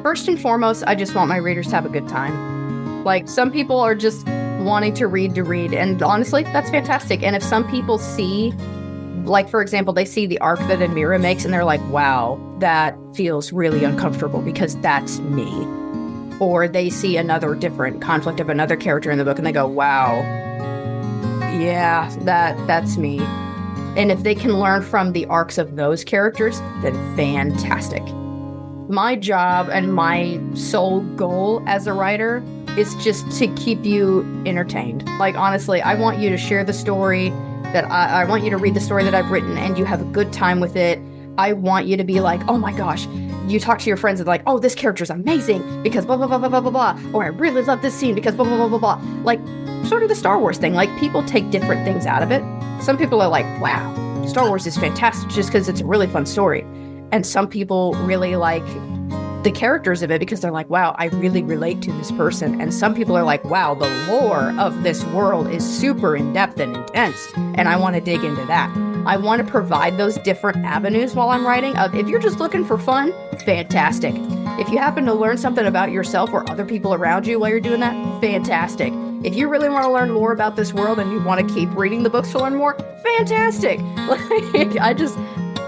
First and foremost, I just want my readers to have a good time. Like, some people are just wanting to read, and honestly, that's fantastic. And if some people see, like, for example, they see the arc that Amira makes, and they're like, wow, that feels really uncomfortable because that's me. Or they see another different conflict of another character in the book, and they go, wow, yeah, that's me. And if they can learn from the arcs of those characters, then fantastic. My job and my sole goal as a writer is just to keep you entertained. Like, honestly, I want you to share the story that I want you to read the story that I've written and you have a good time with it. I want you to be like, oh my gosh, you talk to your friends and like, oh, this character's amazing because blah, blah, blah, blah, blah, blah, blah. Or I really love this scene because blah, blah, blah, blah, blah. Like, sort of the Star Wars thing. Like, people take different things out of it. Some people are like, wow, Star Wars is fantastic just because it's a really fun story. And some people really like the characters of it because they're like, wow, I really relate to this person. And some people are like, wow, the lore of this world is super in-depth and intense, and I want to dig into that. I want to provide those different avenues while I'm writing. If you're just looking for fun, fantastic. If you happen to learn something about yourself or other people around you while you're doing that, fantastic. If you really want to learn more about this world and you want to keep reading the books to learn more, fantastic.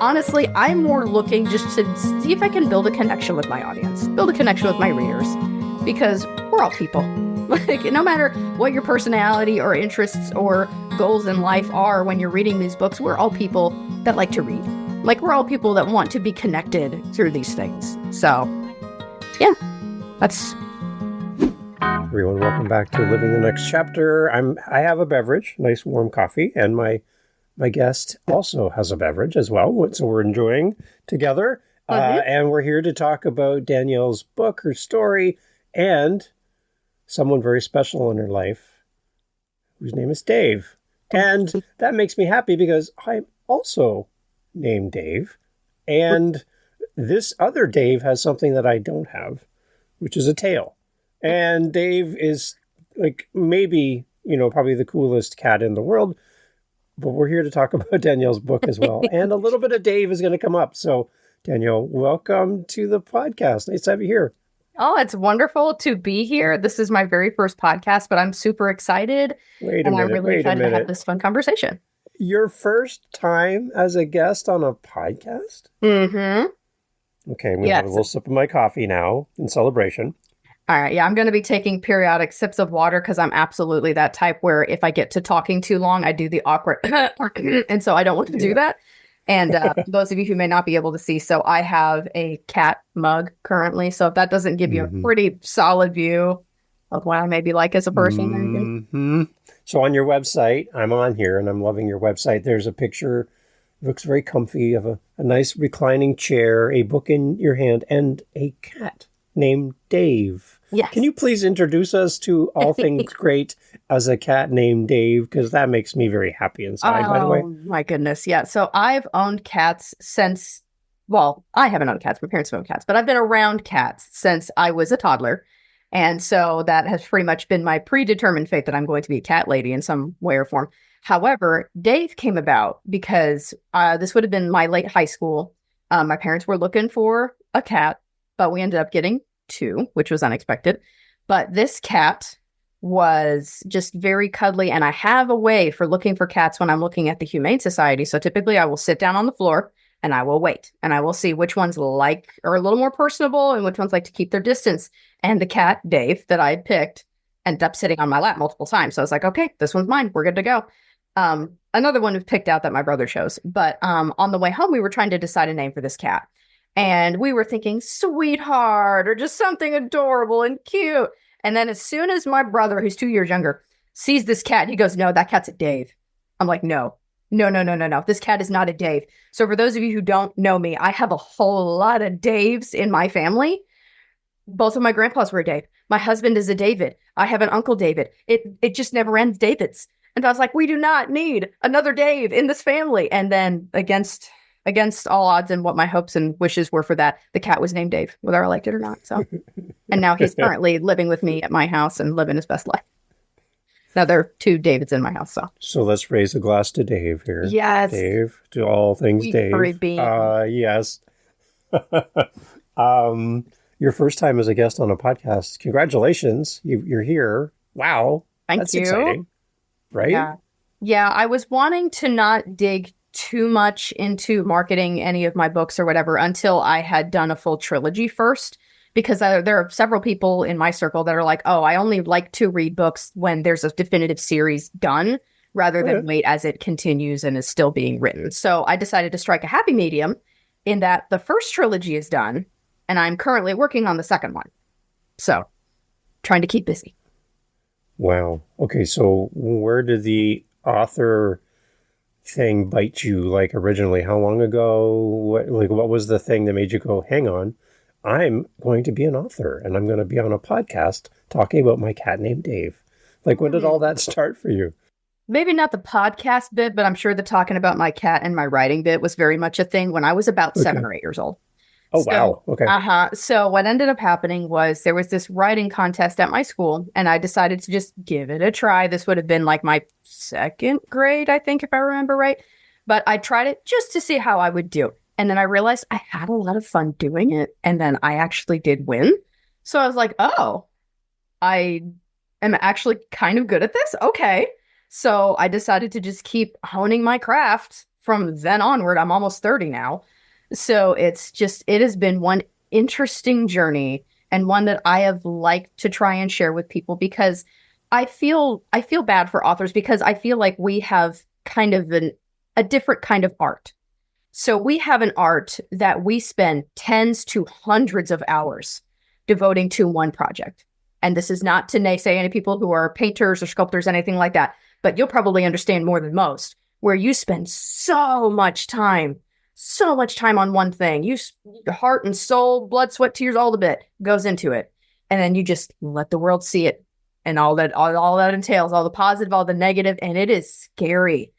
Honestly, I'm more looking just to see if I can build a connection with my audience, build a connection with my readers, because we're all people. Like, no matter what your personality or interests or goals in life are when you're reading these books, we're all people that like to read. Like, we're all people that want to be connected through these things. So, yeah, that's... Everyone, welcome back to Living the Next Chapter. I have a beverage, nice warm coffee, and my guest also has a beverage as well, so we're enjoying together. And we're here to talk about Danielle's book, her story, and someone very special in her life, whose name is Dave. And that makes me happy because I'm also named Dave. And this other Dave has something that I don't have, which is a tail. And Dave is, like, maybe, probably the coolest cat in the world. But we're here to talk about Danielle's book as well. And a little bit of Dave is going to come up. So, Danielle, welcome to the podcast. Nice to have you here. Oh, it's wonderful to be here. This is my very first podcast, but I'm super excited. I'm really excited to have this fun conversation. Your first time as a guest on a podcast? Mm-hmm. Okay, I'm going to have a little sip of my coffee now in celebration. All right. Yeah, I'm going to be taking periodic sips of water because I'm absolutely that type where if I get to talking too long, I do the awkward. And so I don't want to do that. And those of you who may not be able to see, so I have a cat mug currently. So if that doesn't give you a pretty solid view of what I may be like as a person. Mm-hmm. So on your website, I'm on here and I'm loving your website. There's a picture, looks very comfy, of a nice reclining chair, a book in your hand, and a cat named Dave. Yes. Can you please introduce us to all things great as a cat named Dave? Because that makes me very happy inside, by the way. Oh, my goodness. Yeah. So I've owned cats since, well, I haven't owned cats. My parents have owned cats, but I've been around cats since I was a toddler. And so that has pretty much been my predetermined fate that I'm going to be a cat lady in some way or form. However, Dave came about because this would have been my late high school. My parents were looking for a cat, but we ended up getting 2, which was unexpected. But this cat was just very cuddly, and I have a way for looking for cats when I'm looking at the Humane Society. So typically I will sit down on the floor and I will wait, and I will see which ones are a little more personable and which ones like to keep their distance. And the cat, Dave, that I had picked ended up sitting on my lap multiple times. So I was like, okay, this one's mine. We're good to go. Another one was picked out that my brother chose. But on the way home, we were trying to decide a name for this cat. And we were thinking sweetheart or just something adorable and cute. And then as soon as my brother, who's 2 years younger, sees this cat, he goes, no, that cat's a Dave. I'm like, no. This cat is not a Dave. So for those of you who don't know me, I have a whole lot of Daves in my family. Both of my grandpas were a Dave. My husband is a David. I have an Uncle David. It just never ends Davids. And I was like, we do not need another Dave in this family. And then against all odds and what my hopes and wishes were for that, the cat was named Dave, whether I liked it or not. So, and now he's currently living with me at my house and living his best life. Now there are 2 Davids in my house. So let's raise a glass to Dave here. Yes. Dave, to all things Dave. Yes. Your first time as a guest on a podcast. Congratulations. You're here. Wow. Thank That's you. exciting, right? Yeah. Yeah, I was wanting to not dig too much into marketing any of my books or whatever until I had done a full trilogy first, because there are several people in my circle that are like, oh, I only like to read books when there's a definitive series done rather Oh, yeah. than wait as it continues and is still being written. So I decided to strike a happy medium in that the first trilogy is done and I'm currently working on the second one. So trying to keep busy. Wow. Okay, so where did the author thing bite you like originally? How long ago? What was the thing that made you go, hang on, I'm going to be an author and I'm going to be on a podcast talking about my cat named Dave. Like, when did all that start for you? Maybe not the podcast bit, but I'm sure the talking about my cat and my writing bit was very much a thing when I was about Okay. 7 or 8 years old. Oh, So, wow. Okay. So what ended up happening was there was this writing contest at my school, and I decided to just give it a try. This would have been like my second grade, I think, if I remember right. But I tried it just to see how I would do. And then I realized I had a lot of fun doing it. And then I actually did win. So I was like, oh, I am actually kind of good at this. Okay. So I decided to just keep honing my craft from then onward. I'm almost 30 now. So it has been one interesting journey and one that I have liked to try and share with people, because I feel bad for authors because I feel like we have kind of a different kind of art. So we have an art that we spend tens to hundreds of hours devoting to one project. And this is not to naysay any people who are painters or sculptors, anything like that, but you'll probably understand more than most, where you spend so much time on one thing. Heart and soul, blood, sweat, tears, all the bit goes into it. And then you just let the world see it and all that entails, all the positive, all the negative, and it is scary.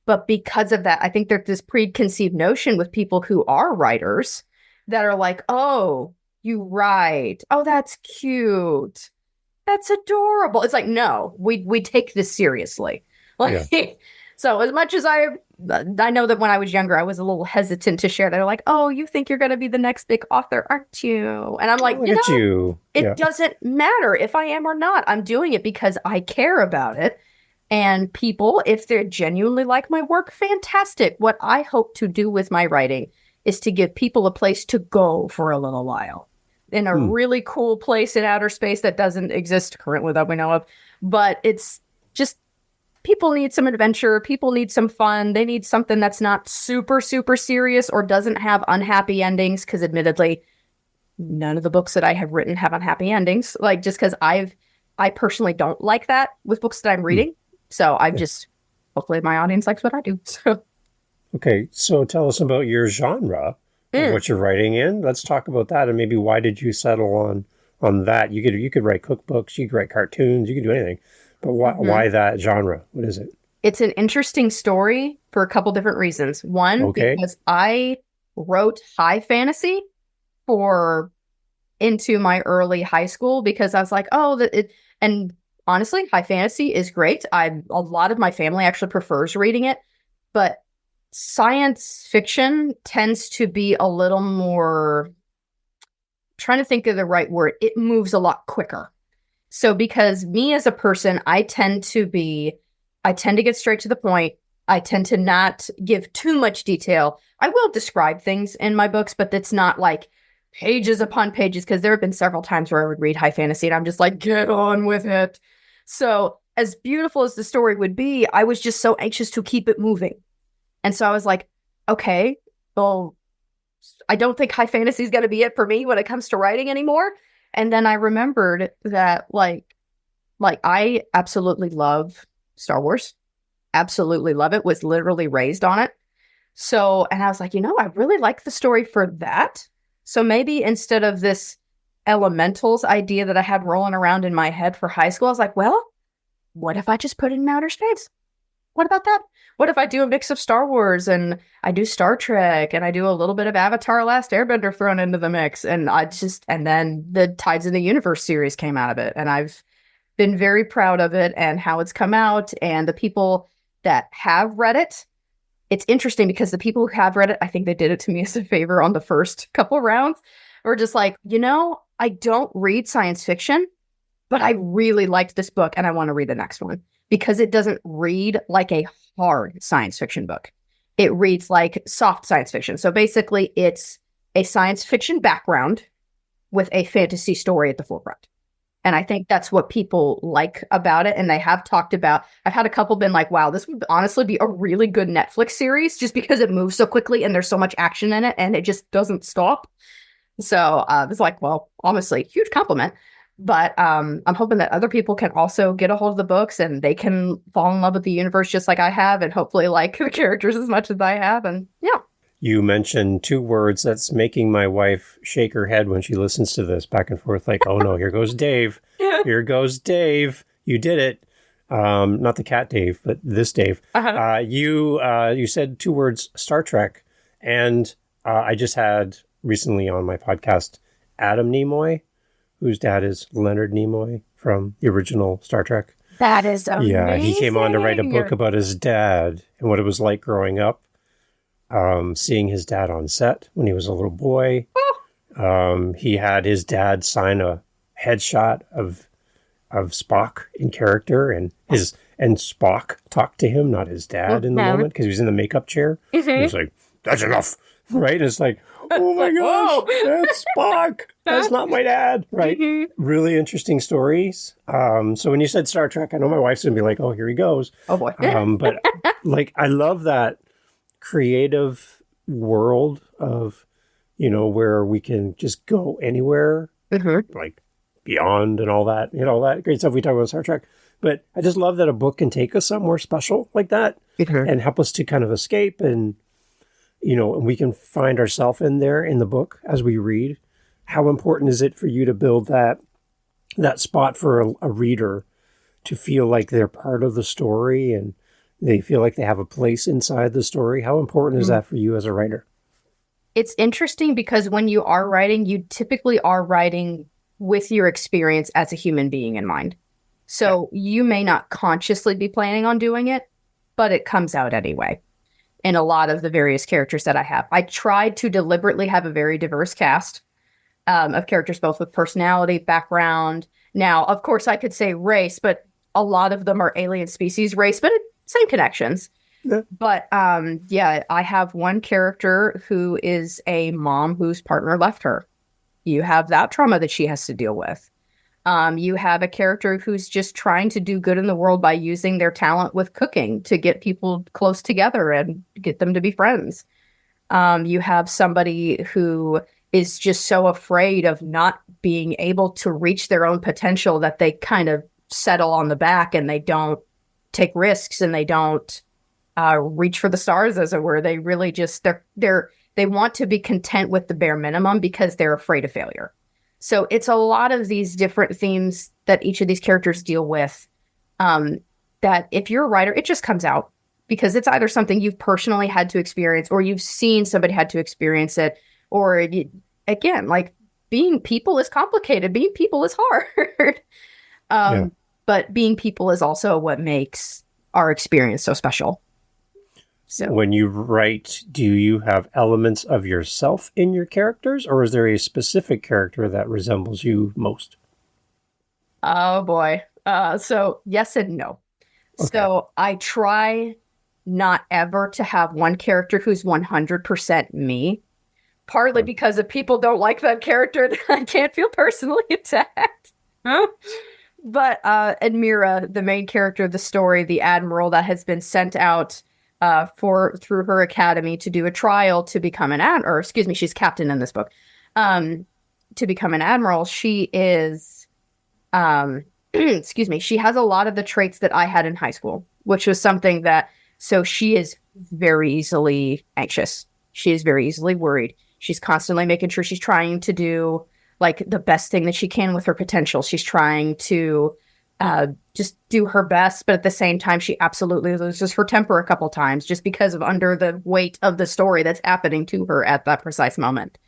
But because of that, I think there's this preconceived notion with people who are writers that are like, oh, you write. Oh, that's cute. That's adorable. It's like, no, we take this seriously. Yeah. Like, so as much as I know that when I was younger, I was a little hesitant to share. They're like, oh, you think you're going to be the next big author, aren't you? And I'm like, Look at you. it Yeah. doesn't matter if I am or not. I'm doing it because I care about it. And people, if they genuinely like my work, fantastic. What I hope to do with my writing is to give people a place to go for a little while in a really cool place in outer space that doesn't exist currently that we know of. But it's just, people need some adventure. People need some fun. They need something that's not super, super serious or doesn't have unhappy endings. Because admittedly, none of the books that I have written have unhappy endings. Like, just because I personally don't like that with books that I'm reading. So hopefully my audience likes what I do. So. Okay, so tell us about your genre of what you're writing in. Let's talk about that, and maybe why did you settle on that? You could write cookbooks, you could write cartoons, you could do anything, but why that genre? What is it? It's an interesting story for a couple different reasons. One, because I wrote high fantasy into my early high school because I was like, and honestly, high fantasy is great. A lot of my family actually prefers reading it, but science fiction tends to be a little more, trying to think of the right word. It moves a lot quicker. So because me as a person, I tend to get straight to the point. I tend to not give too much detail. I will describe things in my books, but it's not like pages upon pages, because there have been several times where I would read high fantasy and I'm just like, get on with it. So as beautiful as the story would be, I was just so anxious to keep it moving. And so I was like, okay, well, I don't think high fantasy is going to be it for me when it comes to writing anymore. And then I remembered that like I absolutely love Star Wars. Absolutely love it. Was literally raised on it. So, and I was like, I really like the story for that. So maybe instead of this elementals idea that I had rolling around in my head for high school, I was like, well, what if I just put it in outer space? What about that? What if I do a mix of Star Wars and I do Star Trek and I do a little bit of Avatar Last Airbender thrown into the mix? And then the Tides of the Universe series came out of it. And I've been very proud of it and how it's come out. And the people that have read it, it's interesting because the people who have read it, I think they did it to me as a favor on the first couple rounds, or just like, I don't read science fiction, but I really liked this book and I want to read the next one because it doesn't read like a hard science fiction book. It reads like soft science fiction. So basically, it's a science fiction background with a fantasy story at the forefront. And I think that's what people like about it. And they have talked about, I've had a couple been like, wow, this would honestly be a really good Netflix series just because it moves so quickly and there's so much action in it and it just doesn't stop. So it's like, well, honestly, huge compliment. But I'm hoping that other people can also get a hold of the books and they can fall in love with the universe just like I have and hopefully like the characters as much as I have. And yeah. You mentioned two words that's making my wife shake her head when she listens to this back and forth, like, oh no, here goes Dave. Here goes Dave. You did it. Not the cat Dave, but this Dave. Uh-huh. You said two words, Star Trek. And I just had recently on my podcast, Adam Nimoy, whose dad is Leonard Nimoy from the original Star Trek. That is amazing. Yeah, he came on to write a book about his dad and what it was like growing up. Seeing his dad on set when he was a little boy. He had his dad sign a headshot of Spock in character, and Spock talked to him, not his dad in the moment, because he was in the makeup chair. Mm-hmm. He was like, that's enough, right? And it's like, oh my gosh, that's Spock. That's not my dad, right? Mm-hmm. Really interesting stories. So when you said Star Trek, I know my wife's going to be like, oh, here he goes. Oh boy. But like, I love that creative world of, where we can just go anywhere, like beyond and all that, all that great stuff we talk about Star Trek. But I just love that a book can take us somewhere special like that and help us to kind of escape and, and we can find ourselves in there in the book as we read. How important is it for you to build that spot for a reader to feel like they're part of the story and they feel like they have a place inside the story? How important is that for you as a writer? It's interesting because when you are writing, you typically are writing with your experience as a human being in mind. So you may not consciously be planning on doing it, but it comes out anyway. In a lot of the various characters that I have, I tried to deliberately have a very diverse cast of characters, both with personality, background. Now, of course, I could say race, but a lot of them are alien species race, but same connections. Yeah. But I have one character who is a mom whose partner left her. You have that trauma that she has to deal with. You have a character who's just trying to do good in the world by using their talent with cooking to get people close together and get them to be friends. You have somebody who is just so afraid of not being able to reach their own potential that they kind of settle on the back and they don't take risks and they don't reach for the stars, as it were. They really just they want to be content with the bare minimum because they're afraid of failure. So it's a lot of these different themes that each of these characters deal with, that if you're a writer, it just comes out because it's either something you've personally had to experience or you've seen somebody had to experience it. Or again, like being people is complicated. Being people is hard. But being people is also what makes our experience so special. So when you write, do you have elements of yourself in your characters, or is there a specific character that resembles you most? Oh boy. So yes and no. Okay. So I try not ever to have one character who's 100% me, partly because if people don't like that character, then I can't feel personally attacked. But Admira, the main character of the story, the admiral that has been sent out through her academy to do a trial to become she's captain in this book, to become an admiral. She is, she has a lot of the traits that I had in high school, which was something so she is very easily anxious. She is very easily worried. She's constantly making sure she's trying to do like the best thing that she can with her potential. She's trying to just do her best, but at the same time, she absolutely loses her temper a couple times just because of under the weight of the story that's happening to her at that precise moment.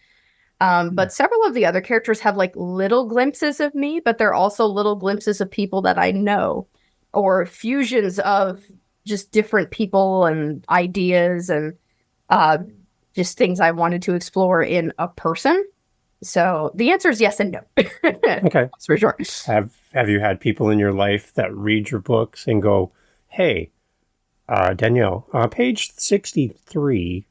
But several of the other characters have like little glimpses of me, but they're also little glimpses of people that I know, or fusions of just different people and ideas and just things I wanted to explore in a person. So the answer is yes and no. Okay. That's for sure. Have you had people in your life that read your books and go, "Hey, Danielle, page 63,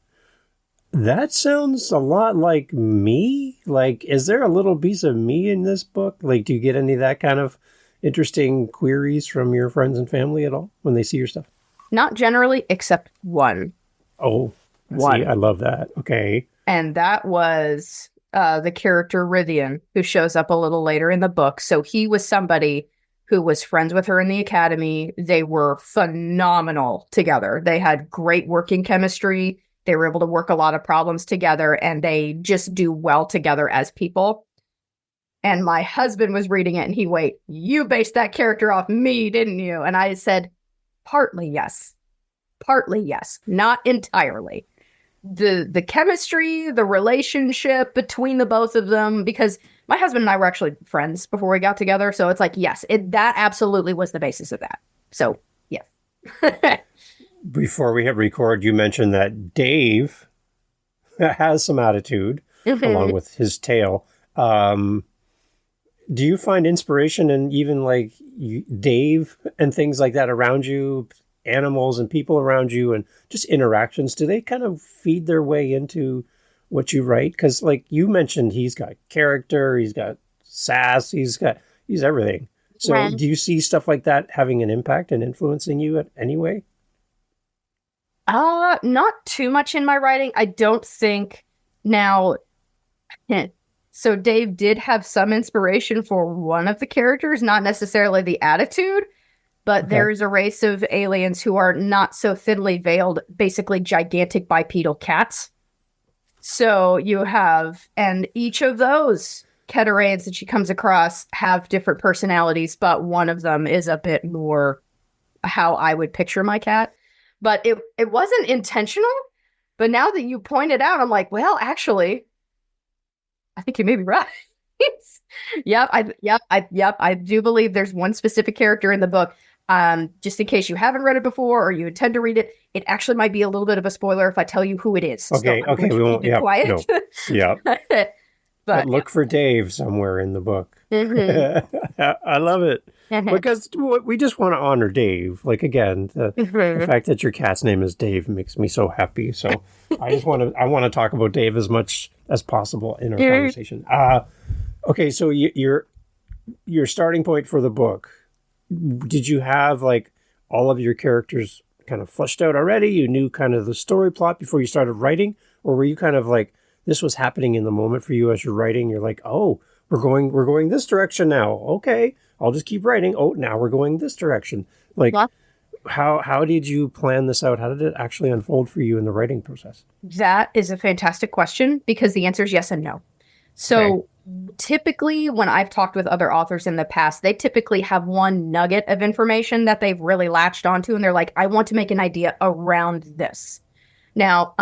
that sounds a lot like me. Like, is there a little piece of me in this book?" Like, do you get any of that kind of interesting queries from your friends and family at all when they see your stuff? Not generally, except one. Oh, One. see, I love that. Okay. And that was the character Rithian, who shows up a little later in the book. So he was somebody who was friends with her in the academy. They were phenomenal together. They had great working chemistry. They were able to work a lot of problems together, and they just do well together as people. And my husband was reading it, and he, wait, you based that character off me, didn't you? And I said, partly yes. Partly yes. Not entirely. The chemistry, the relationship between the both of them, because my husband and I were actually friends before we got together. So it's like, yes, that absolutely was the basis of that. So, yes. Before we hit record, you mentioned that Dave has some attitude along with his tail. Do you find inspiration in even like Dave and things like that around you, animals and people around you, and just interactions? Do they kind of feed their way into what you write? Because like you mentioned, he's got character, he's got sass, he's everything. So Right. do you see stuff like that having an impact and influencing you in any way? Not too much in my writing. I don't think now. So Dave did have some inspiration for one of the characters, not necessarily the attitude, but Okay. there is a race of aliens who are not so thinly veiled, basically gigantic bipedal cats. So you have, and each of those Keteraians that she comes across have different personalities, but one of them is a bit more how I would picture my cat. But it wasn't intentional. But now that you point it out, I'm like, well, actually, I think you may be right. I do believe there's one specific character in the book. Just in case you haven't read it before or you intend to read it, it actually might be a little bit of a spoiler if I tell you who it is. Okay, So I'm going we to won't. keep it Yeah, quiet. no, yeah. But look for Dave somewhere in the book. Mhm. I love it Mhm. because we just want to honor Dave. Like again, the Mhm. fact that your cat's name is Dave makes me so happy. So I want to talk about Dave as much as possible in our conversation. Okay, so your starting point for the book. Did you have like all of your characters kind of fleshed out already? You knew kind of the story plot before you started writing, or were you kind of like this was happening in the moment for you as you're writing? You're like, oh, we're going this direction now. Okay, I'll just keep writing. Oh, now we're going this direction. Like, Yeah. how did you plan this out? How did it actually unfold for you in the writing process? That is a fantastic question because the answer is yes and no. So typically, when I've talked with other authors in the past, they typically have one nugget of information that they've really latched onto, and they're like, I want to make an idea around this. Now,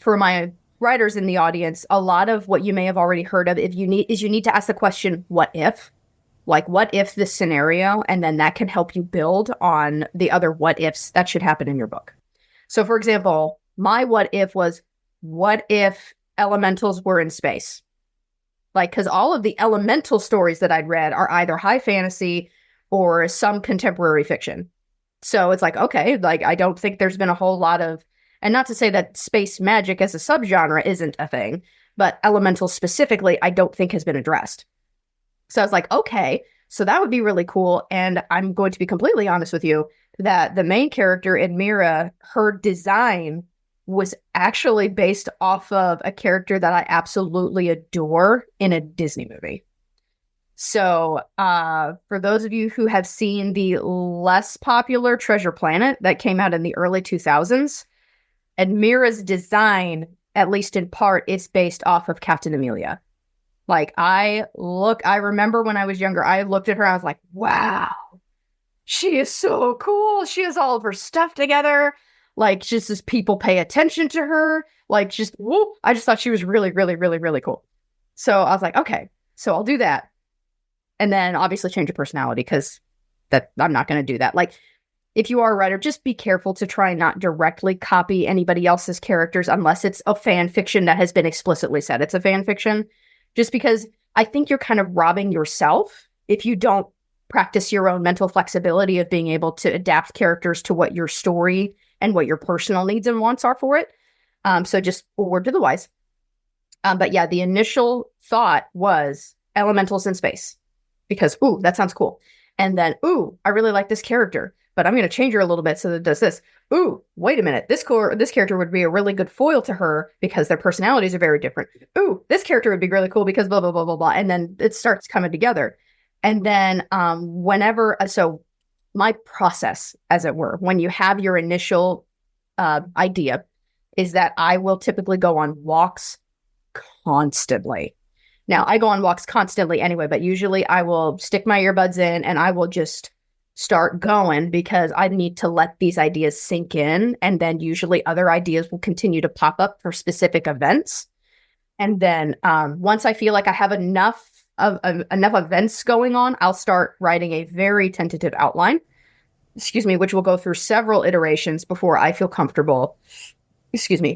for my writers in the audience, a lot of what you may have already heard of, you need to ask the question, what if? Like, what if this scenario? And then that can help you build on the other what ifs that should happen in your book. So, for example, my what if was, what if elementals were in space? Like, because all of the elemental stories that I'd read are either high fantasy or some contemporary fiction. So it's like, okay, like, I don't think there's been a whole lot of, and not to say that space magic as a subgenre isn't a thing, but elemental specifically, I don't think has been addressed. So I was like, okay, so that would be really cool. And I'm going to be completely honest with you that the main character, Admira, her design was actually based off of a character that I absolutely adore in a Disney movie. So, for those of you who have seen the less popular Treasure Planet that came out in the early 2000s, Admira's design, at least in part, is based off of Captain Amelia. Like, I remember when I was younger, I looked at her, I was like, wow, she is so cool. She has all of her stuff together. Like, just as people pay attention to her. Like, just, whoop. I just thought she was really, really, really, really cool. So I was like, okay, so I'll do that. And then obviously change your personality because I'm not going to do that. Like, if you are a writer, just be careful to try not directly copy anybody else's characters unless it's a fan fiction that has been explicitly said it's a fan fiction. just because I think you're kind of robbing yourself if you don't practice your own mental flexibility of being able to adapt characters to what your story and what your personal needs and wants are for it. So just a word to the wise. But yeah, the initial thought was elementals in space because, ooh, that sounds cool. And then, ooh, I really like this character, but I'm going to change her a little bit so that it does this. Ooh, wait a minute. This character would be a really good foil to her because their personalities are very different. Ooh, this character would be really cool because blah, blah, blah, blah, blah. And then it starts coming together. And then so my process, as it were, when you have your initial idea, is that I will typically go on walks constantly. Now, I go on walks constantly anyway, but usually I will stick my earbuds in and I will just start going because I need to let these ideas sink in. And then usually other ideas will continue to pop up for specific events. And then once I feel like I have enough events going on, I'll start writing a very tentative outline, which will go through several iterations before I feel comfortable,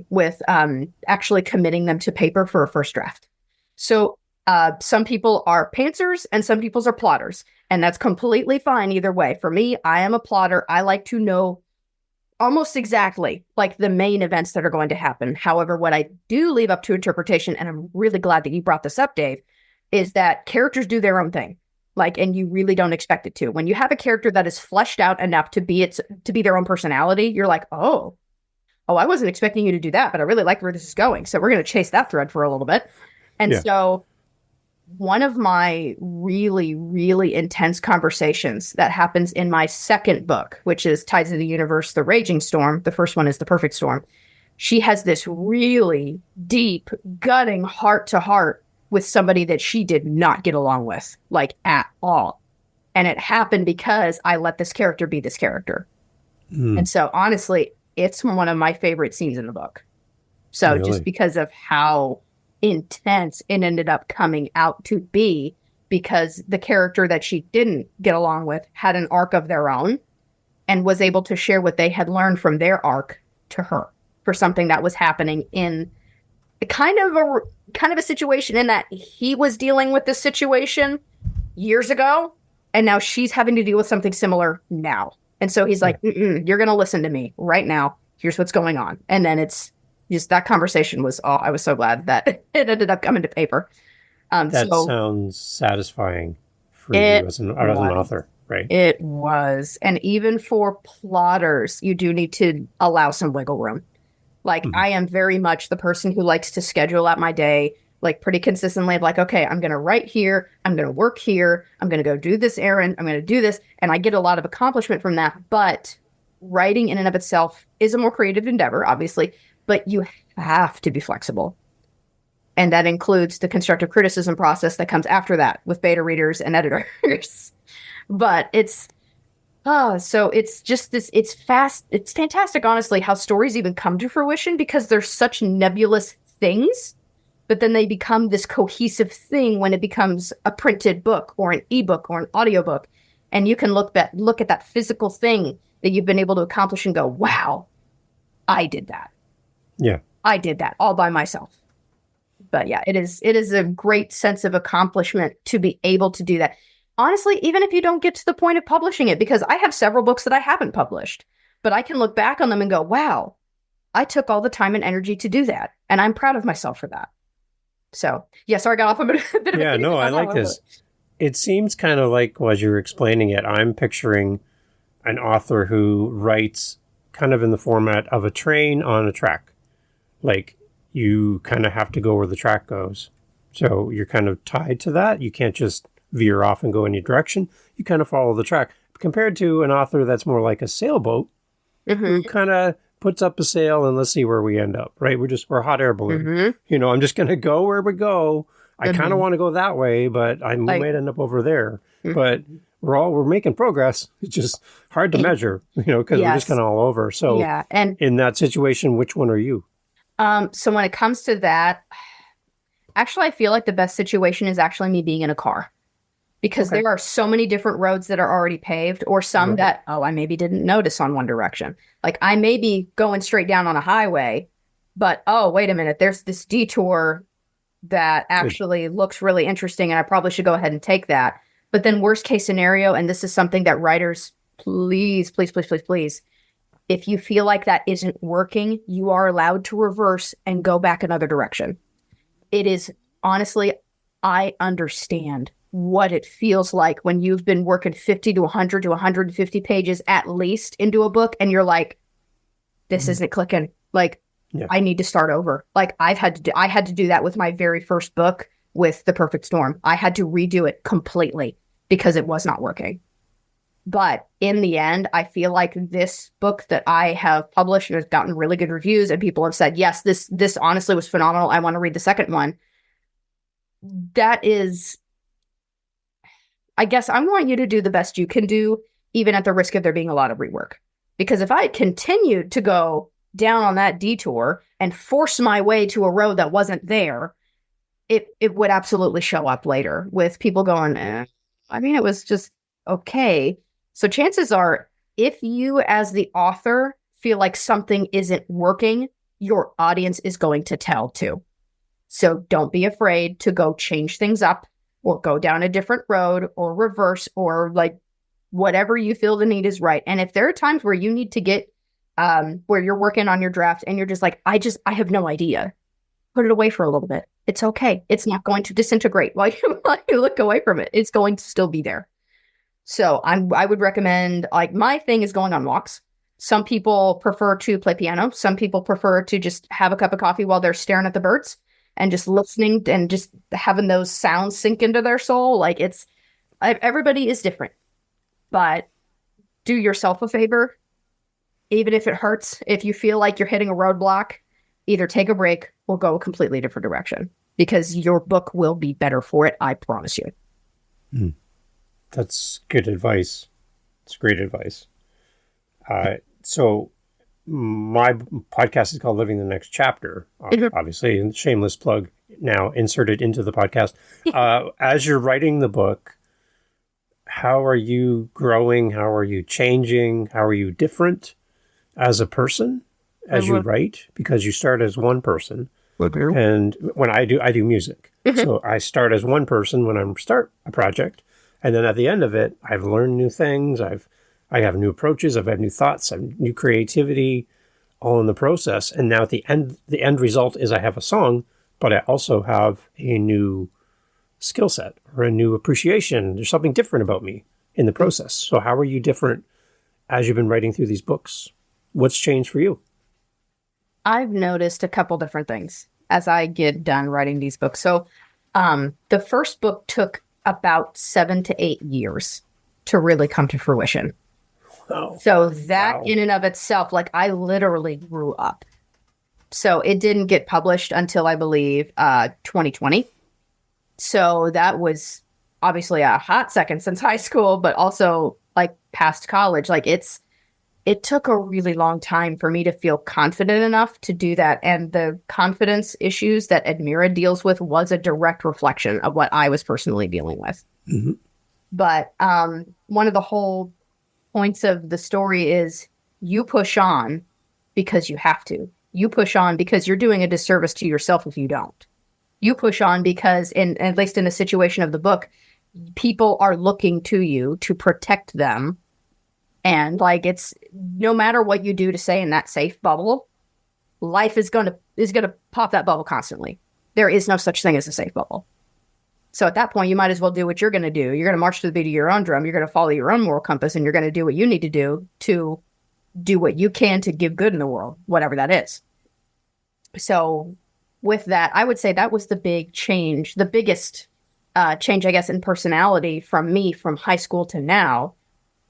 with actually committing them to paper for a first draft. So some people are pantsers and some people are plotters, and that's completely fine either way. For me, I am a plotter. I like to know almost exactly like the main events that are going to happen. However, what I do leave up to interpretation, and I'm really glad that you brought this up, Dave, is that characters do their own thing. And you really don't expect it to. When you have a character that is fleshed out enough to be their own personality, you're like, oh, I wasn't expecting you to do that, but I really like where this is going. So we're going to chase that thread for a little bit. And so one of my really, really intense conversations that happens in my second book, which is Tides of the Universe, The Raging Storm. The first one is The Perfect Storm. She has this really deep, gutting heart-to-heart with somebody that she did not get along with, at all. And it happened because I let this character be this character. And so honestly, it's one of my favorite scenes in the book. So really? Just because of how intense it ended up coming out to be, because the character that she didn't get along with had an arc of their own and was able to share what they had learned from their arc to her for something that was happening in kind of a situation in that he was dealing with this situation years ago, and now she's having to deal with something similar now. And so he's like, you're going to listen to me right now. Here's what's going on. And then it's just that conversation was, I was so glad that it ended up coming to paper. That sounds satisfying for you as an author, right? It was. And even for plotters, you do need to allow some wiggle room. I am very much the person who likes to schedule out my day, pretty consistently. Okay, I'm going to write here. I'm going to work here. I'm going to go do this errand. I'm going to do this. And I get a lot of accomplishment from that. But writing in and of itself is a more creative endeavor, obviously. But you have to be flexible. And that includes the constructive criticism process that comes after that with beta readers and editors. But it's just this, it's fantastic, honestly, how stories even come to fruition because they're such nebulous things, but then they become this cohesive thing when it becomes a printed book or an ebook or an audiobook. And you can look at that physical thing that you've been able to accomplish and go, wow, I did that. Yeah. I did that all by myself. But yeah, it is a great sense of accomplishment to be able to do that. Honestly, even if you don't get to the point of publishing it, because I have several books that I haven't published, but I can look back on them and go, wow, I took all the time and energy to do that. And I'm proud of myself for that. So, yeah, sorry, I got off a bit of Yeah, no, I like this. It seems kind of like, as you're explaining it, I'm picturing an author who writes kind of in the format of a train on a track. You kind of have to go where the track goes. So you're kind of tied to that. You can't just veer off and go any direction. You kind of follow the track. Compared to an author that's more like a sailboat, who kind of puts up a sail and let's see where we end up, right? We're a hot air balloon. I'm just going to go where we go. I kind of want to go that way, but we might end up over there. But we're making progress. It's just hard to measure, because we're just kind of all over. So yeah. And in that situation, which one are you? So when it comes to that, actually, I feel like the best situation is actually me being in a car. Because there are so many different roads that are already paved, or some that, I maybe didn't notice on one direction. I may be going straight down on a highway, but, wait a minute, there's this detour that actually looks really interesting and I probably should go ahead and take that. But then worst case scenario, and this is something that writers, please, please, please, please, please, if you feel like that isn't working, you are allowed to reverse and go back another direction. It is, honestly, I understand what it feels like when you've been working 50 to 100 to 150 pages at least into a book and you're like, this isn't clicking. Like, I need to start over. Like, I had to do that with my very first book with The Perfect Storm. I had to redo it completely because it was not working. But in the end, I feel like this book that I have published has gotten really good reviews and people have said, yes, this honestly was phenomenal. I want to read the second one. That is, I guess I want you to do the best you can do, even at the risk of there being a lot of rework. Because if I had continued to go down on that detour and force my way to a road that wasn't there, it would absolutely show up later with people going, I mean, it was just okay. So chances are, if you as the author feel like something isn't working, your audience is going to tell too. So don't be afraid to go change things up or go down a different road or reverse or like whatever you feel the need is right. And if there are times where you need to get where you're working on your draft and you're just like, I have no idea, put it away for a little bit. It's okay. It's not going to disintegrate while you look away from it. It's going to still be there. So I would recommend, like, my thing is going on walks. Some people prefer to play piano. Some people prefer to just have a cup of coffee while they're staring at the birds and just listening and just having those sounds sink into their soul. Like, everybody is different, but do yourself a favor. Even if it hurts, if you feel like you're hitting a roadblock, either take a break or go a completely different direction because your book will be better for it. I promise you. That's good advice. It's great advice. So my podcast is called Living the Next Chapter, obviously, and shameless plug now inserted into the podcast. As you're writing the book, how are you growing? How are you changing? How are you different as a person as you write? Because you start as one person. And when I do music. So I start as one person when I start a project. And then at the end of it, I've learned new things. I have new approaches. I've had new thoughts. I have new creativity, all in the process. And now at the end result is I have a song, but I also have a new skill set or a new appreciation. There's something different about me in the process. So how are you different as you've been writing through these books? What's changed for you? I've noticed a couple different things as I get done writing these books. So the first book took about 7 to 8 years to really come to fruition. Wow. So that in and of itself, like, I literally grew up. So it didn't get published until, I believe, 2020. So that was obviously a hot second since high school, but also like past college. Like, it took a really long time for me to feel confident enough to do that. And the confidence issues that Admira deals with was a direct reflection of what I was personally dealing with. Mm-hmm. But one of the whole points of the story is you push on because you have to. You push on because you're doing a disservice to yourself if you don't. You push on because, at least in the situation of the book, people are looking to you to protect them. And like, it's no matter what you do to stay in that safe bubble, life is gonna pop that bubble constantly. There is no such thing as a safe bubble. So at that point, you might as well do what you're going to do. You're going to march to the beat of your own drum. You're going to follow your own moral compass, and you're going to do what you need to do what you can to give good in the world, whatever that is. So with that, I would say that was the big change, the biggest change, I guess, in personality from me from high school to now,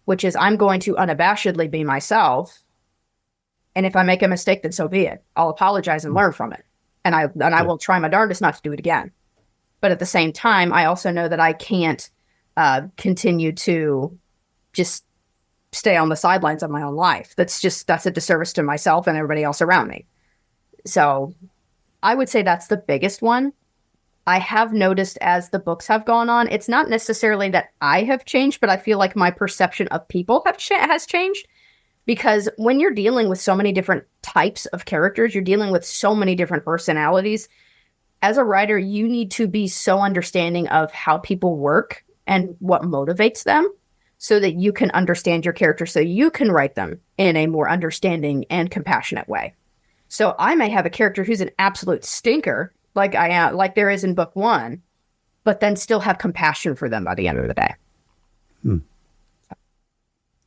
which is I'm going to unabashedly be myself. And if I make a mistake, then so be it. I'll apologize and learn from it. And I will try my darndest not to do it again. But at the same time, I also know that I can't continue to just stay on the sidelines of my own life. That's a disservice to myself and everybody else around me. So I would say that's the biggest one. I have noticed as the books have gone on, it's not necessarily that I have changed, but I feel like my perception of people has changed. Because when you're dealing with so many different types of characters, you're dealing with so many different personalities, as a writer, you need to be so understanding of how people work and what motivates them so that you can understand your character, so you can write them in a more understanding and compassionate way. So I may have a character who's an absolute stinker, like I am, like there is in book 1, but then still have compassion for them by the end of the day.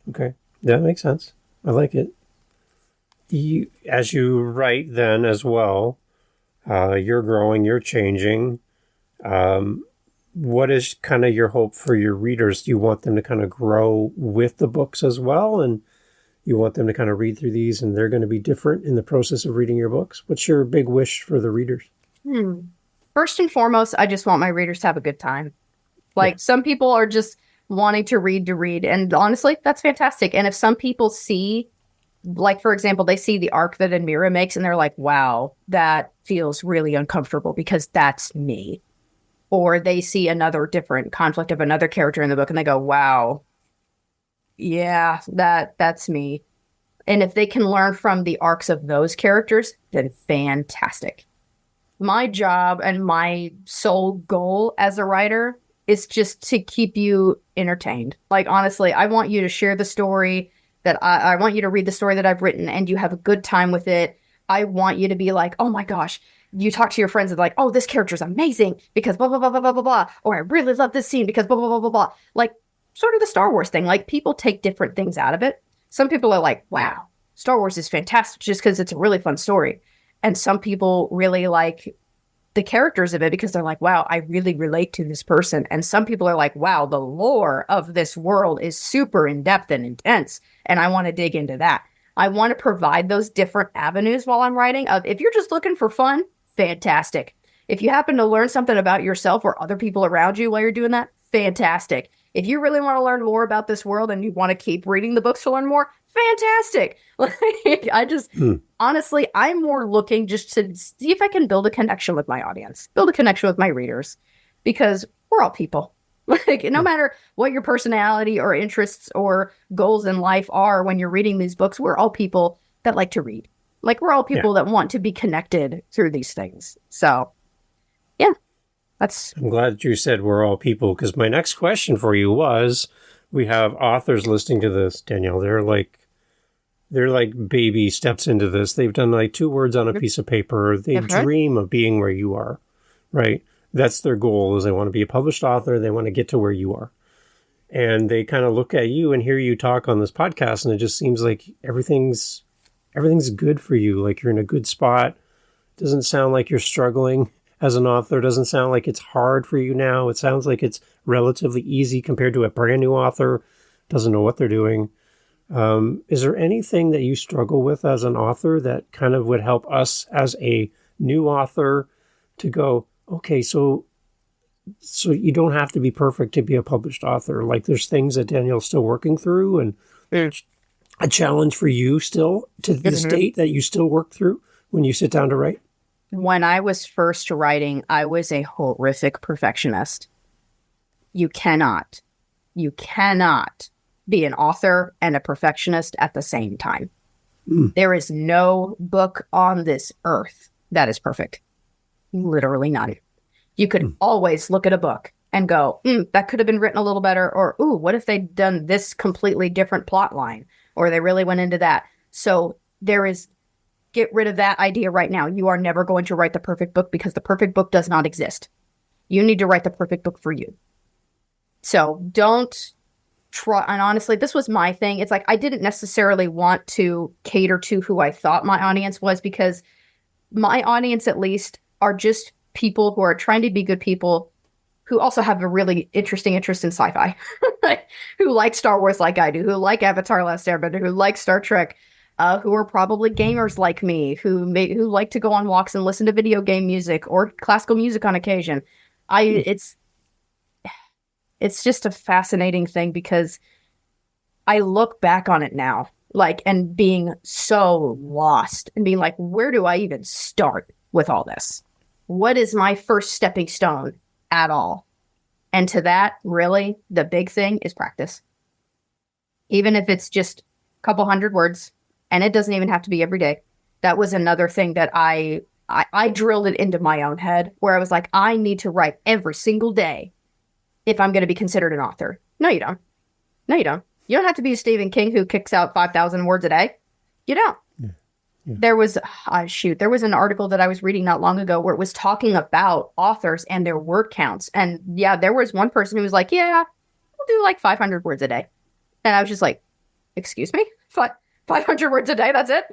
Okay. That makes sense. I like it. As you write then as well, you're growing, you're changing. What is kind of your hope for your readers? Do you want them to kind of grow with the books as well? And you want them to kind of read through these and they're going to be different in the process of reading your books? What's your big wish for the readers? First and foremost, I just want my readers to have a good time. Like some people are just wanting to read. And honestly, that's fantastic. And if some people see, like, for example, they see the arc that Amira makes and they're like, wow, that feels really uncomfortable because that's me. Or they see another different conflict of another character in the book and they go, wow, yeah, that's me. And if they can learn from the arcs of those characters, then fantastic. My job and my sole goal as a writer is just to keep you entertained. Like, honestly, I want you to share the story that I want you to read the story that I've written and you have a good time with it. I want you to be like, oh my gosh, you talk to your friends and like, oh, this character's amazing because blah, blah, blah, blah, blah, blah, blah. Or I really love this scene because blah, blah, blah, blah, blah. Like, sort of the Star Wars thing. Like, people take different things out of it. Some people are like, wow, Star Wars is fantastic just because it's a really fun story. And some people really like the characters of it because they're like, wow, I really relate to this person. And some people are like, wow, the lore of this world is super in-depth and intense, and I want to dig into that. I want to provide those different avenues while I'm writing of, if you're just looking for fun, fantastic. If you happen to learn something about yourself or other people around you while you're doing that, fantastic. If you really want to learn more about this world and you want to keep reading the books to learn more, fantastic. Like, I just, honestly, I'm more looking just to see if I can build a connection with my audience, build a connection with my readers, because we're all people. Like, no matter what your personality or interests or goals in life are when you're reading these books, we're all people that like to read. Like, we're all people that want to be connected through these things. So, yeah, I'm glad you said we're all people, because my next question for you was, we have authors listening to this, Danielle. They're like baby steps into this. They've done like 2 words on a piece of paper. They dream of being where you are, right? That's their goal, is they want to be a published author. They want to get to where you are. And they kind of look at you and hear you talk on this podcast, and it just seems like everything's good for you. Like, you're in a good spot. Doesn't sound like you're struggling as an author. Doesn't sound like it's hard for you now. It sounds like it's relatively easy compared to a brand new author. Doesn't know what they're doing. Is there anything that you struggle with as an author that kind of would help us as a new author to go, okay, so you don't have to be perfect to be a published author? Like, there's things that Danielle's still working through, and a challenge for you still to this date that you still work through when you sit down to write? When I was first writing, I was a horrific perfectionist. You cannot be an author and a perfectionist at the same time. There is no book on this earth that is perfect. Literally none. You could always look at a book and go, that could have been written a little better, or, ooh, what if they'd done this completely different plot line, or they really went into that. So get rid of that idea right now. You are never going to write the perfect book, because the perfect book does not exist. You need to write the perfect book for you. So don't try. And honestly, this was my thing. It's like, I didn't necessarily want to cater to who I thought my audience was, because my audience, at least, are just people who are trying to be good people, who also have a really interesting interest in sci-fi, who like Star Wars like I do, who like Avatar: Last Airbender, who like Star Trek, who are probably gamers like me, who like to go on walks and listen to video game music or classical music on occasion. It's just a fascinating thing, because I look back on it now, like, and being so lost and being like, where do I even start with all this? What is my first stepping stone at all? And to that, really, the big thing is practice. Even if it's just a couple hundred words, and it doesn't even have to be every day. That was another thing that I I drilled it into my own head where I was like, I need to write every single day if I'm going to be considered an author. No, you don't. No, you don't. You don't have to be a Stephen King who kicks out 5,000 words a day. You don't. Yeah. Yeah. There was, there was an article that I was reading not long ago where it was talking about authors and their word counts. And yeah, there was one person who was like, yeah, I'll do like 500 words a day. And I was just like, excuse me? 500 words a day, that's it?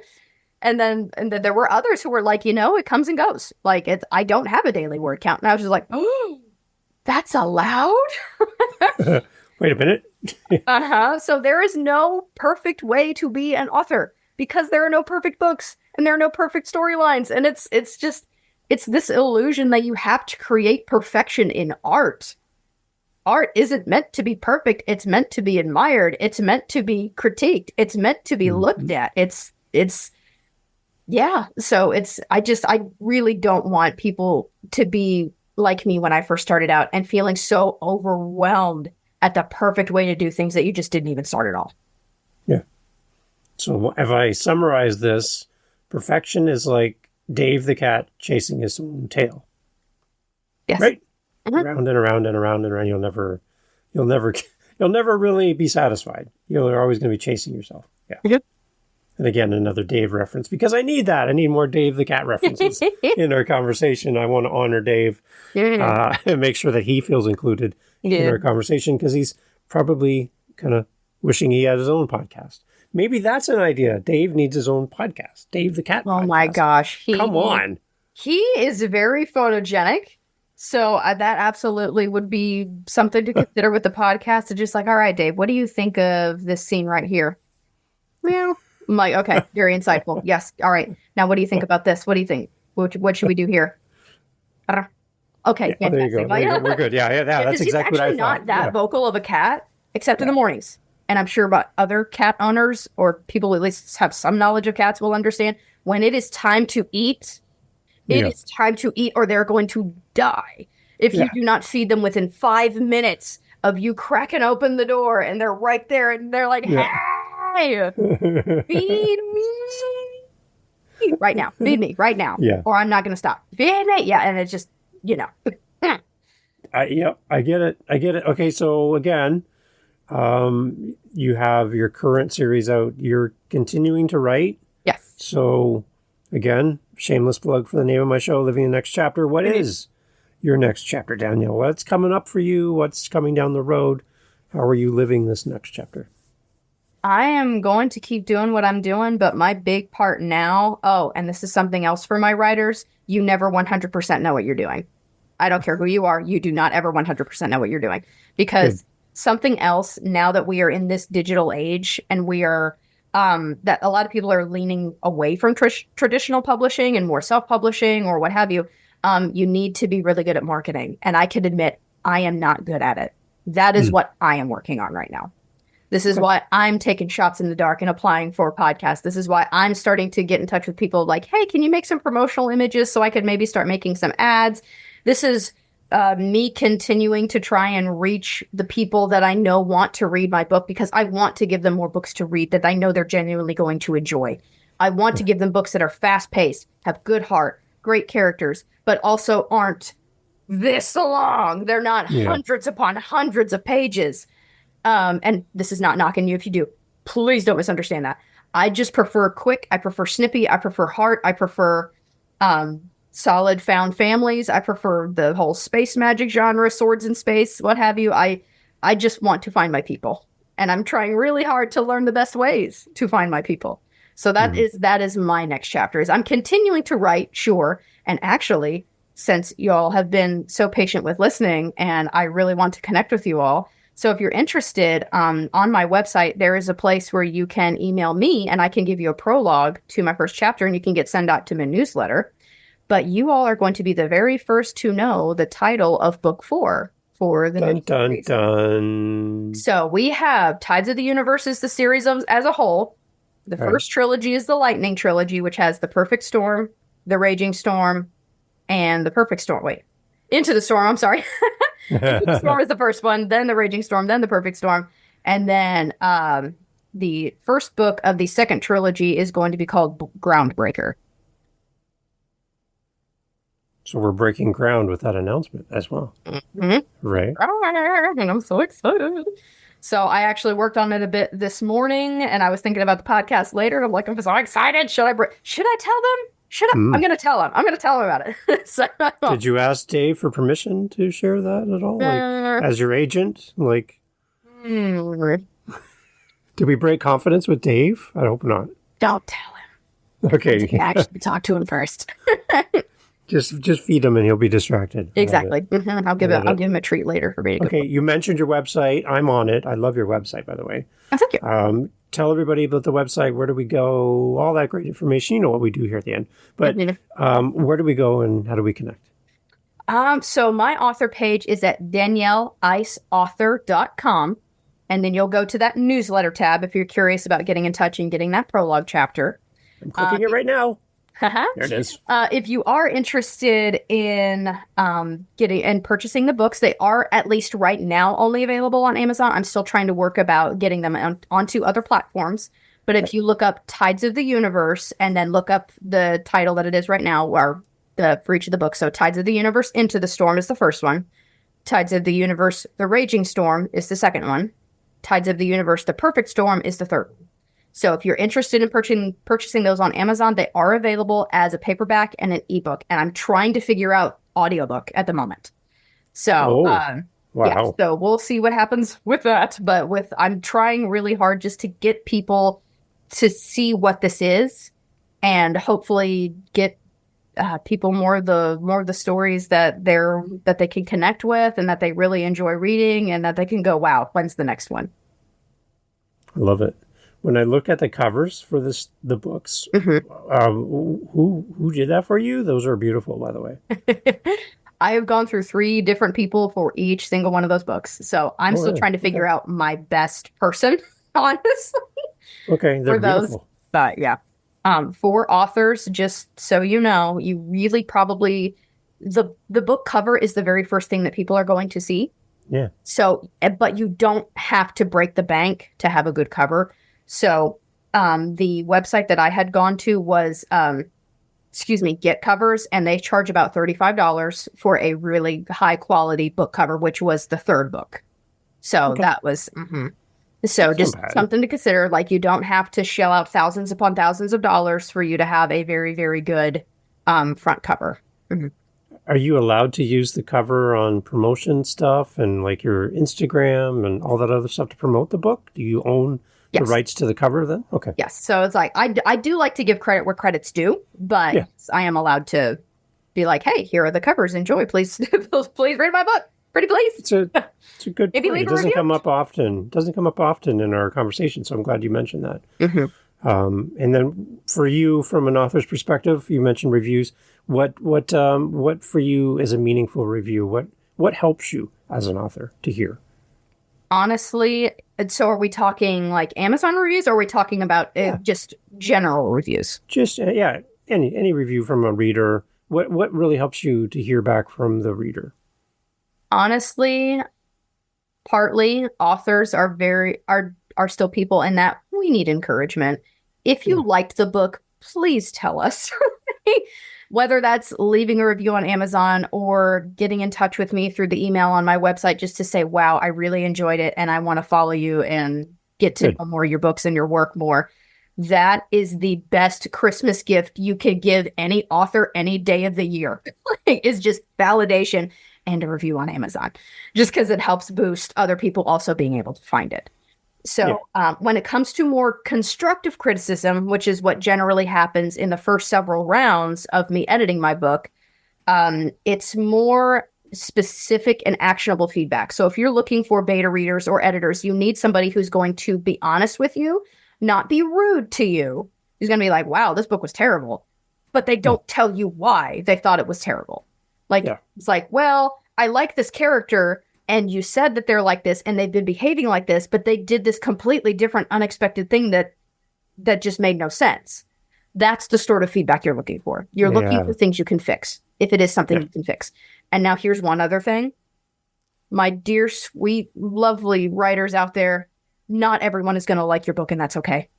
And then there were others who were like, it comes and goes. Like, I don't have a daily word count. And I was just like, oh, that's allowed? Wait a minute. So there is no perfect way to be an author because there are no perfect books and there are no perfect storylines. And it's this illusion that you have to create perfection in art. Art isn't meant to be perfect. It's meant to be admired. It's meant to be critiqued. It's meant to be looked at. Yeah. So I really don't want people to be like me when I first started out and feeling so overwhelmed at the perfect way to do things that you just didn't even start at all. Yeah. So if I summarize this, perfection is like Dave the cat chasing his own tail. Yes. Right? Mm-hmm. Round and around and around and around. You'll never really be satisfied. You're always going to be chasing yourself. Yeah. Yep. And again, another Dave reference, because I need that. I need more Dave the cat references in our conversation. I want to honor Dave and make sure that he feels included in our conversation, because he's probably kind of wishing he had his own podcast. Maybe that's an idea. Dave needs his own podcast. Dave the cat podcast. Oh my gosh. Come on. He is very photogenic. So that absolutely would be something to consider with the podcast. To just like, all right, Dave, what do you think of this scene right here? Well, I'm like, okay, very insightful. Yes. All right. Now, what do you think about this? What do you think? What should we do here? I don't know. Okay. Yeah, there you go. We're good. Yeah, that's exactly what I thought. He's actually not that vocal of a cat, except in the mornings. And I'm sure about other cat owners or people who at least have some knowledge of cats will understand when it is time to eat. It is time to eat, or they're going to die if you do not feed them within 5 minutes of you cracking open the door, and they're right there, and they're like, "Hey, feed me right now! Feed me right now, or I'm not going to stop. Feed me, and it's just I get it. Okay, so again, you have your current series out. You're continuing to write. Yes. So again, shameless plug for the name of my show, Living the Next Chapter. What is your next chapter, Danielle? What's coming up for you? What's coming down the road? How are you living this next chapter? I am going to keep doing what I'm doing, but my big part now, and this is something else for my writers, you never 100% know what you're doing. I don't care who you are. You do not ever 100% know what you're doing. Because something else, now that we are in this digital age and we are, that a lot of people are leaning away from traditional publishing and more self-publishing or what have you, you need to be really good at marketing. And I can admit, I am not good at it. That is what I am working on right now. This is why I'm taking shots in the dark and applying for podcasts. This is why I'm starting to get in touch with people like, hey, can you make some promotional images so I could maybe start making some ads? This is me continuing to try and reach the people that I know want to read my book, because I want to give them more books to read that I know they're genuinely going to enjoy. I want to give them books that are fast-paced, have good heart, great characters, but also aren't this long. They're not hundreds upon hundreds of pages. And this is not knocking you if you do. Please don't misunderstand that. I just prefer quick. I prefer snippy. I prefer heart. I prefer solid found families. I prefer the whole space magic genre, swords in space, what have you. I just want to find my people. And I'm trying really hard to learn the best ways to find my people. So that is my next chapter. Is I'm continuing to write, sure. And actually, since y'all have been so patient with listening and I really want to connect with you all, so if you're interested, on my website, there is a place where you can email me and I can give you a prologue to my first chapter and you can get sent out to my newsletter. But you all are going to be the very first to know the title of book 4 for the next series. Dun. So we have Tides of the Universe is the series as a whole. The first trilogy is the Lightning Trilogy, which has the Perfect Storm, the Raging Storm, and the Perfect Storm. Wait, Into the Storm, I'm sorry. The Storm is the first one, then the Raging Storm, then the Perfect Storm. And then the first book of the second trilogy is going to be called Groundbreaker. So we're breaking ground with that announcement as well. Mm-hmm. Right. And I'm so excited. So I actually worked on it a bit this morning, and I was thinking about the podcast later. I'm like, I'm so excited. Should I tell them? I'm going to tell them. I'm going to tell them about it. So, did you ask Dave for permission to share that at all? Like, as your agent? Like, did we break confidence with Dave? I hope not. Don't tell him. Okay. Actually, talk to him first. Just feed him and he'll be distracted. Exactly. I'll give him a treat later for me to go. Okay, you mentioned your website. I'm on it. I love your website, by the way. Oh, thank you. Tell everybody about the website. Where do we go? All that great information. You know what we do here at the end. But where do we go and how do we connect? So my author page is at danielleiceauthor.com. And then you'll go to that newsletter tab if you're curious about getting in touch and getting that prologue chapter. I'm clicking it right now. There it is. If you are interested in getting and purchasing the books, they are at least right now only available on Amazon. I'm still trying to work about getting them onto other platforms. But if you look up Tides of the Universe and then look up the title that it is right now, or for each of the books. So Tides of the Universe Into the Storm is the first one. Tides of the Universe The Raging Storm is the second one. Tides of the Universe The Perfect Storm is the third one. So if you're interested in purchasing those on Amazon, they are available as a paperback and an ebook. And I'm trying to figure out audiobook at the moment. So, wow. Yeah, so we'll see what happens with that. But I'm trying really hard just to get people to see what this is and hopefully get people more of the stories that they can connect with and that they really enjoy reading and that they can go, wow, when's the next one? I love it. When I look at the covers for the books, who did that for you? Those are beautiful, by the way. I have gone through 3 different people for each single one of those books. So I'm still trying to figure out my best person, honestly. Okay, they're beautiful. Those. But yeah. For authors, just so you know, you really probably, the book cover is the very first thing that people are going to see. Yeah. So, but you don't have to break the bank to have a good cover. So the website that I had gone to was, Get Covers, and they charge about $35 for a really high quality book cover, which was the third book. So that was, so just something to consider. Like, you don't have to shell out thousands upon thousands of dollars for you to have a very, very good front cover. Mm-hmm. Are you allowed to use the cover on promotion stuff and like your Instagram and all that other stuff to promote the book? Do you own the rights to the cover then? Okay. Yes. So it's like, I do like to give credit where credit's due, but I am allowed to be like, hey, here are the covers. Enjoy. Please read my book. Pretty please. It's a good point. It doesn't come up often. Doesn't come up often in our conversation. So I'm glad you mentioned that. Mm-hmm. And then for you, from an author's perspective, you mentioned reviews. What for you is a meaningful review? What helps you as an author to hear? Honestly, so are we talking like Amazon reviews, or are we talking about just general reviews? Just any review from a reader. What really helps you to hear back from the reader? Honestly, partly authors are still people in that we need encouragement. If you liked the book, please tell us. Whether that's leaving a review on Amazon or getting in touch with me through the email on my website just to say, wow, I really enjoyed it and I want to follow you and get to know more of your books and your work more. That is the best Christmas gift you could give any author any day of the year. Is just validation and a review on Amazon, just because it helps boost other people also being able to find it. So when it comes to more constructive criticism, which is what generally happens in the first several rounds of me editing my book, it's more specific and actionable feedback. So if you're looking for beta readers or editors, you need somebody who's going to be honest with you, not be rude to you. Who's going to be like, wow, this book was terrible. But they don't tell you why they thought it was terrible. It's like, well, I like this character, and you said that they're like this and they've been behaving like this, but they did this completely different, unexpected thing that just made no sense. That's the sort of feedback you're looking for. You're looking for things you can fix, if it is something you can fix. And now here's one other thing. My dear, sweet, lovely writers out there, not everyone is going to like your book, and that's okay.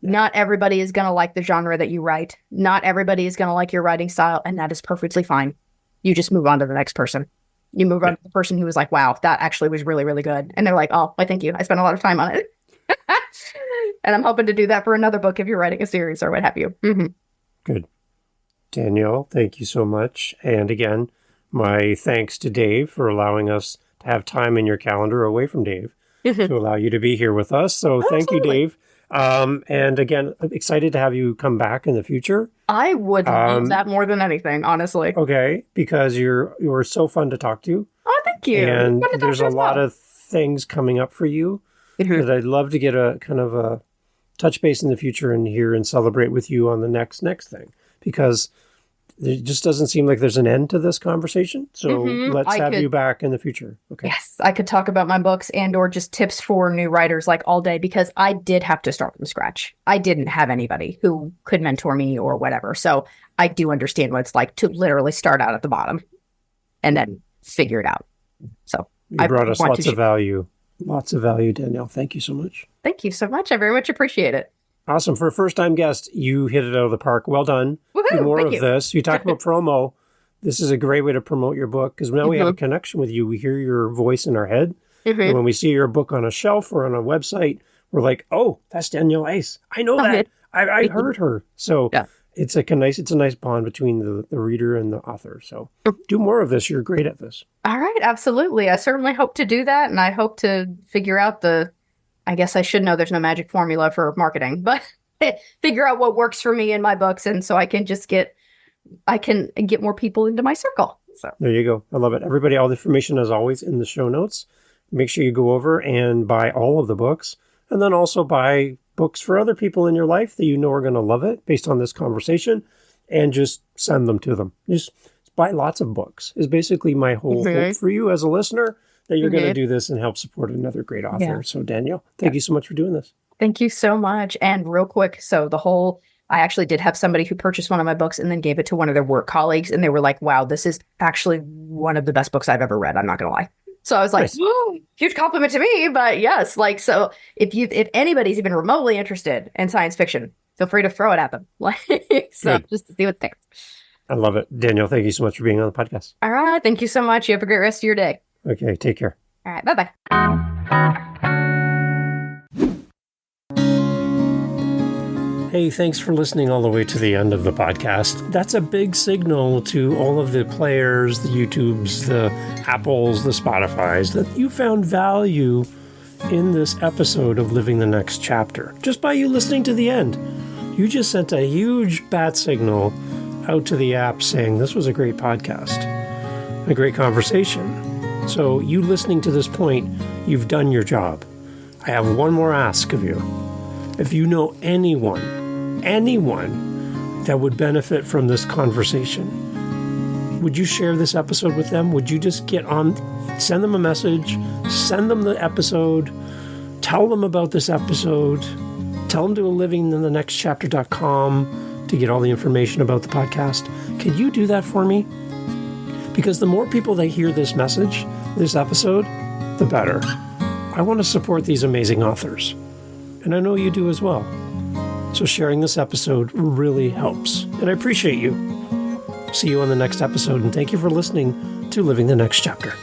Not everybody is going to like the genre that you write. Not everybody is going to like your writing style, and that is perfectly fine. You just move on to the next person. You move on to the person who was like, wow, that actually was really, really good. And they're like, oh, why, thank you. I spent a lot of time on it. And I'm hoping to do that for another book if you're writing a series or what have you. Mm-hmm. Good. Danielle, thank you so much. And again, my thanks to Dave for allowing us to have time in your calendar away from Dave to allow you to be here with us. So thank you, Dave. And again, I'm excited to have you come back in the future. I would love that more than anything, honestly. Okay, because you're so fun to talk to. Oh, thank you. And there's a lot of things coming up for you that I'd love to get a kind of a touch base in the future and hear and celebrate with you on the next thing. Because it just doesn't seem like there's an end to this conversation. So let's have you back in the future. Okay. Yes, I could talk about my books and or just tips for new writers like all day, because I did have to start from scratch. I didn't have anybody who could mentor me or whatever. So I do understand what it's like to literally start out at the bottom and then figure it out. So you brought us lots of value. Lots of value, Danielle. Thank you so much. Thank you so much. I very much appreciate it. Awesome. For a first-time guest, you hit it out of the park. Well done. Do more of this. You talk about promo. This is a great way to promote your book, because now we have a connection with you. We hear your voice in our head. And when we see your book on a shelf or on a website, we're like, oh, that's Danielle Ice. I know that. I heard her. So it's a nice bond between the reader and the author. So do more of this. You're great at this. All right. Absolutely. I certainly hope to do that. And I hope to figure out I guess I should know there's no magic formula for marketing, but figure out what works for me in my books. And so I can get more people into my circle. So there you go. I love it. Everybody, all the information as always in the show notes. Make sure you go over and buy all of the books, and then also buy books for other people in your life that you know are going to love it based on this conversation, and just send them to them. Just buy lots of books is basically my whole hope for you as a listener, that you're going to do this and help support another great author. Yeah. So Danielle, thank you so much for doing this. Thank you so much. And real quick, so I actually did have somebody who purchased one of my books and then gave it to one of their work colleagues. And they were like, wow, this is actually one of the best books I've ever read. I'm not going to lie. So I was like, huge compliment to me. But yes, so if anybody's even remotely interested in science fiction, feel free to throw it at them. Just to see what's there. I love it. Danielle, thank you so much for being on the podcast. All right. Thank you so much. You have a great rest of your day. Okay. Take care. All right. Bye-bye. Hey, thanks for listening all the way to the end of the podcast. That's a big signal to all of the players, the YouTubes, the Apples, the Spotifys, that you found value in this episode of Living the Next Chapter. Just by you listening to the end, you just sent a huge bat signal out to the app saying this was a great podcast, a great conversation. So you listening to this point, you've done your job. I have one more ask of you. If you know anyone that would benefit from this conversation, would you share this episode with them? Would you just send them a message, send them the episode, tell them about this episode, tell them to go livinginthenextchapter.com to get all the information about the podcast. Can you do that for me? Because the more people that hear this message, this episode, the better. I want to support these amazing authors. And I know you do as well. So sharing this episode really helps. And I appreciate you. See you on the next episode. And thank you for listening to Living the Next Chapter.